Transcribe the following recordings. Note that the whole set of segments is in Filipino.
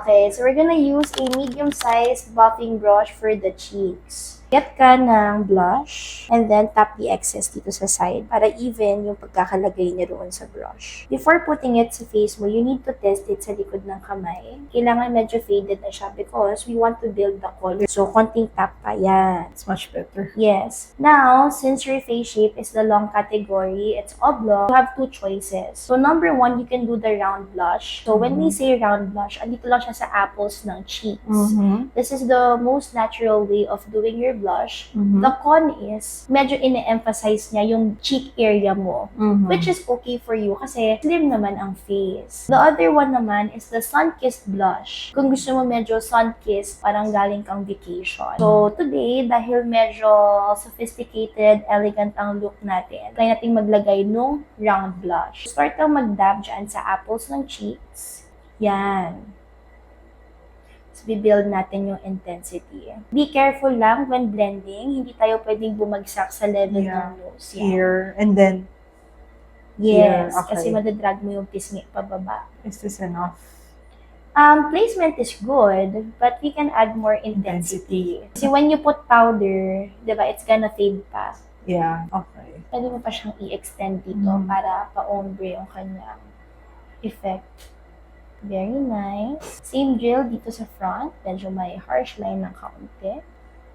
Okay, so we're gonna use a medium-sized buffing brush for the cheeks. Get ka ng blush and then tap the excess dito sa side para even yung pagkakalagay niya doon sa brush. Before putting it sa face mo, you need to test it sa likod ng kamay. Kailangan medyo faded na siya because we want to build the color. So, konting tap pa yan. It's much better. Yes. Now, since your face shape is the long category, it's oblong, you have two choices. So, number one, you can do the round blush. So, when we say round blush, andito lang siya sa apples ng cheeks. This is the most natural way of doing your blush. The con is, medyo ine-emphasize niya yung cheek area mo, which is okay for you kasi slim naman ang face. The other one naman is the sun-kissed blush. Kung gusto mo medyo sun-kissed, parang galing kang vacation. So, today, dahil medyo sophisticated, elegant ang look natin, try natin maglagay nung round blush. Start kang mag-dab dyan sa apples ng cheeks. Yan. Bibuild natin yung intensity. Be careful lang when blending. Hindi tayo pwedeng bumagsak sa level ng nose. Here, and then yes, here. Okay. Kasi madadrag mo yung pisngi pababa. Is this enough? Placement is good, but we can add more intensity. Kasi when you put powder, diba, it's gonna fade pa. Yeah, okay. Pwede mo pa siyang i-extend dito para pa-ombre yung kanyang effect. Very nice. Same gel dito sa front. Medyo may harsh line ng kaunti.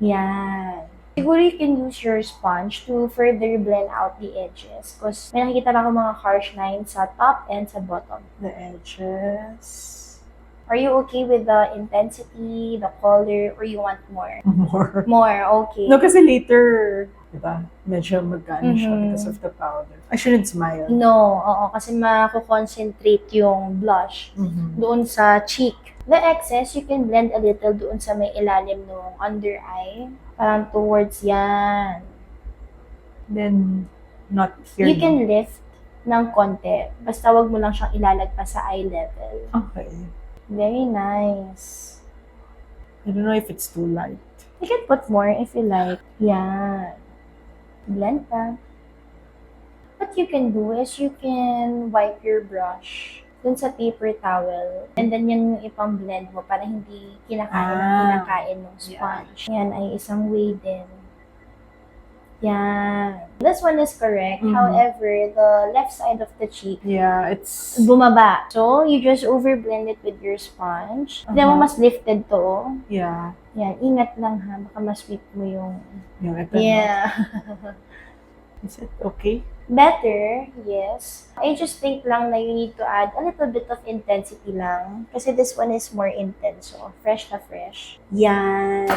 Yan. Siguro you can use your sponge to further blend out the edges. Because may nakikita lang ako mga harsh lines sa top and sa bottom. The edges. Are you okay with the intensity, the color, or you want more? More. More, okay. No, kasi later, diba, medyo magano siya because of the powder. I shouldn't smile. No, oo, kasi mako-concentrate yung blush doon sa cheek. The excess, you can blend a little doon sa may ilalim ng under eye. Parang towards yan. Then, not here. You can lift ng konti. Basta wag mo lang siyang ilalagpas sa eye level. Okay. Very nice. I don't know if it's too light. You can put more if you like. Yan. Blend pa. What you can do is you can wipe your brush dun sa paper towel. And then yan yung ipang-blend mo para hindi kinakain ng sponge. Yan ay isang way din. Yan. This one is correct. However, the left side of the cheek, yeah, it's bumaba. So, you just overblend it with your sponge. Then mo mas lifted to. Yeah. Yan. Ingat lang ha. Baka ma-sweep mo yung... ito. Yeah. Is it okay? Better, yes. I just think lang na you need to add a little bit of intensity lang. Kasi this one is more intense. So, fresh na fresh. Yan.